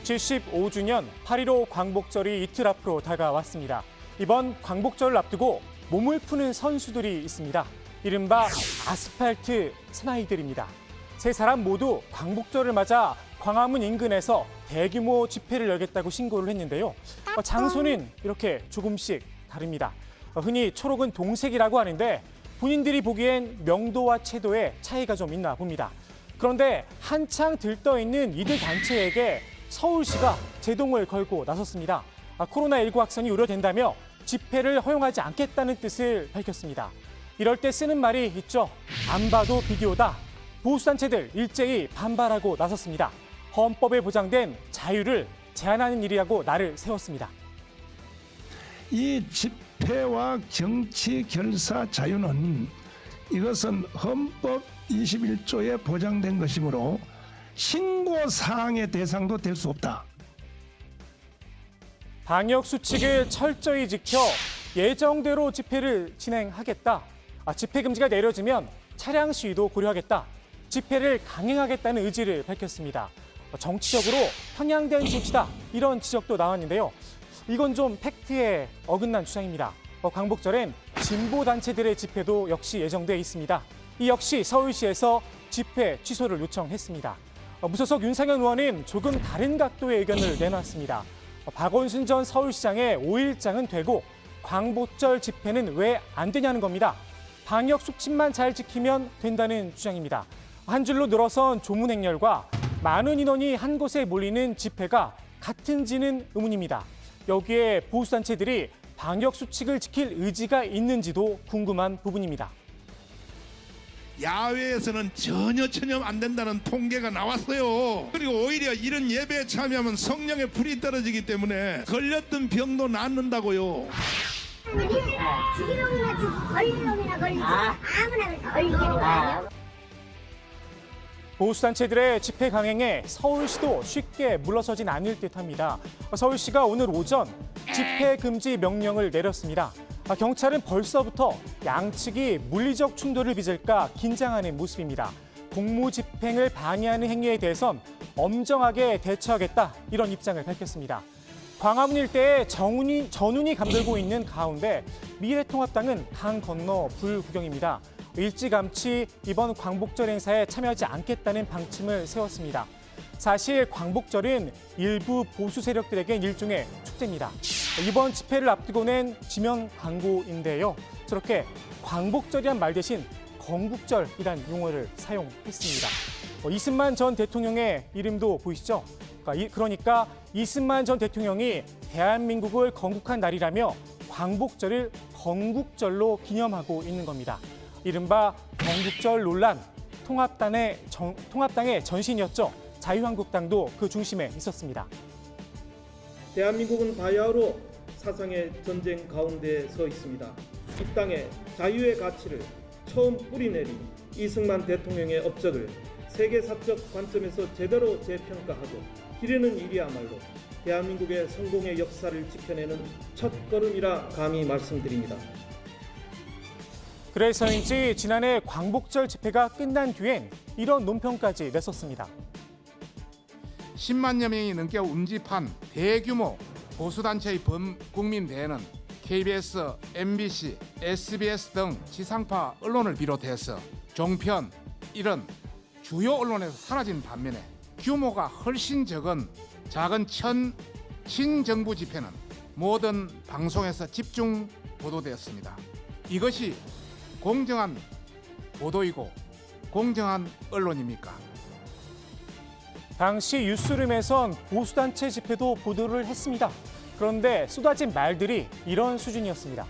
75주년 8.15 광복절이 이틀 앞으로 다가왔습니다. 이번 광복절을 앞두고 몸을 푸는 선수들이 있습니다. 이른바 아스팔트 사나이들입니다. 세 사람 모두 광복절을 맞아 광화문 인근에서 대규모 집회를 열겠다고 신고를 했는데요. 장소는 이렇게 조금씩 다릅니다. 흔히 초록은 동색이라고 하는데 본인들이 보기엔 명도와 채도에 차이가 좀 있나 봅니다. 그런데 한창 들떠있는 이들 단체에게 서울시가 제동을 걸고 나섰습니다. 코로나19 확산이 우려된다며 집회를 허용하지 않겠다는 뜻을 밝혔습니다. 이럴 때 쓰는 말이 있죠. 안 봐도 비디오다. 보수단체들 일제히 반발하고 나섰습니다. 헌법에 보장된 자유를 제한하는 일이라고 날을 세웠습니다. 이 집회와 정치 결사 자유는 이것은 헌법 21조에 보장된 것이므로 신고 사항의 대상도 될 수 없다. 방역 수칙을 철저히 지켜 예정대로 집회를 진행하겠다. 집회 금지가 내려지면 차량 시위도 고려하겠다. 집회를 강행하겠다는 의지를 밝혔습니다. 정치적으로 편향된 조치다. 이런 지적도 나왔는데요. 이건 좀 팩트에 어긋난 주장입니다. 광복절엔 진보 단체들의 집회도 역시 예정돼 있습니다. 이 역시 서울시에서 집회 취소를 요청했습니다. 무소속 윤상현 의원은 조금 다른 각도의 의견을 내놨습니다. 박원순 전 서울시장의 5일장은 되고 광복절 집회는 왜 안 되냐는 겁니다. 방역 수칙만 잘 지키면 된다는 주장입니다. 한 줄로 늘어선 조문 행렬과 많은 인원이 한 곳에 몰리는 집회가 같은지는 의문입니다. 여기에 보수단체들이 방역 수칙을 지킬 의지가 있는지도 궁금한 부분입니다. 야외에서는 전혀 안 된다는 통계가 나왔어요. 그리고 오히려 이런 예배에 참여하면 성령의 불이 떨어지기 때문에 걸렸던 병도 낫는다고요. 죽일 놈이나 죽고 걸릴 놈이나 걸리지 아무나 걸리게 되는 거 아니에요? 보수단체들의 집회 강행에 서울시도 쉽게 물러서진 않을 듯합니다. 서울시가 오늘 오전 집회 금지 명령을 내렸습니다. 경찰은 벌써부터 양측이 물리적 충돌을 빚을까 긴장하는 모습입니다. 공무집행을 방해하는 행위에 대해선 엄정하게 대처하겠다 이런 입장을 밝혔습니다. 광화문 일대에 전운이 감돌고 있는 가운데 미래통합당은 강 건너 불구경입니다. 일찌감치 이번 광복절 행사에 참여하지 않겠다는 방침을 세웠습니다. 사실 광복절은 일부 보수 세력들에겐 일종의 축제입니다. 이번 집회를 앞두고 낸 지명 광고인데요. 저렇게 광복절이란 말 대신 건국절이란 용어를 사용했습니다. 이승만 전 대통령의 이름도 보이시죠? 그러니까 이승만 전 대통령이 대한민국을 건국한 날이라며 광복절을 건국절로 기념하고 있는 겁니다. 이른바 건국절 논란, 통합당의 전신이었죠. 자유한국당도 그 중심에 있었습니다. 대한민국은 바야흐로 사상의 전쟁 가운데 서 있습니다. 이 땅에 자유의 가치를 처음 뿌리내린 이승만 대통령의 업적을 세계사적 관점에서 제대로 재평가하고 기리는 일이야말로 대한민국의 성공의 역사를 지켜내는 첫걸음이라 감히 말씀드립니다. 그래서인지 지난해 광복절 집회가 끝난 뒤엔 이런 논평까지 냈었습니다. 10만여 명이 넘게 운집한 대규모 보수단체의 범국민 대회는 KBS, MBC, SBS 등 지상파 언론을 비롯해서 종편 이런 주요 언론에서 사라진 반면에 규모가 훨씬 적은 작은 친정부 집회는 모든 방송에서 집중 보도되었습니다. 이것이 공정한 보도이고 공정한 언론입니까? 당시 뉴스룸에선 보수단체 집회도 보도를 했습니다. 그런데 쏟아진 말들이 이런 수준이었습니다.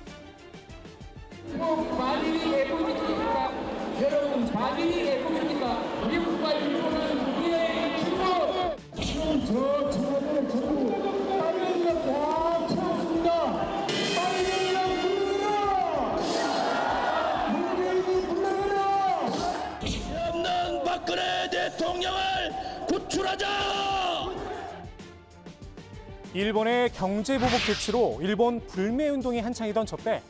만일이 예쁘십니까? 여러분 만일이 예쁘십니까? 미국과 일본은 우리의 친구. 지금 저 차를 전부 빨갱이가 다 채웠습니다. 빨갱이랑 불러내라! 문재인이 불러내라! 없는 박근혜 대통령을 구출하자! 일본의 경제보복 조치로 일본 불매운동이 한창이던 저때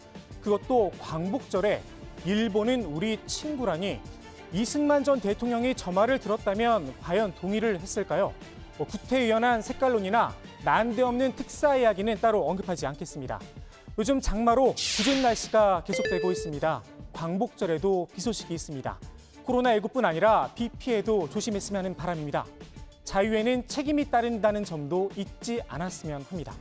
그것도 광복절에 일본은 우리 친구라니 이승만 전 대통령이 저 말을 들었다면 과연 동의를 했을까요? 구태의연한 색깔론이나 난데없는 특사 이야기는 따로 언급하지 않겠습니다. 요즘 장마로 궂은 날씨가 계속되고 있습니다. 광복절에도 비 소식이 있습니다. 코로나19뿐 아니라 비 피해도 조심했으면 하는 바람입니다. 자유에는 책임이 따른다는 점도 잊지 않았으면 합니다.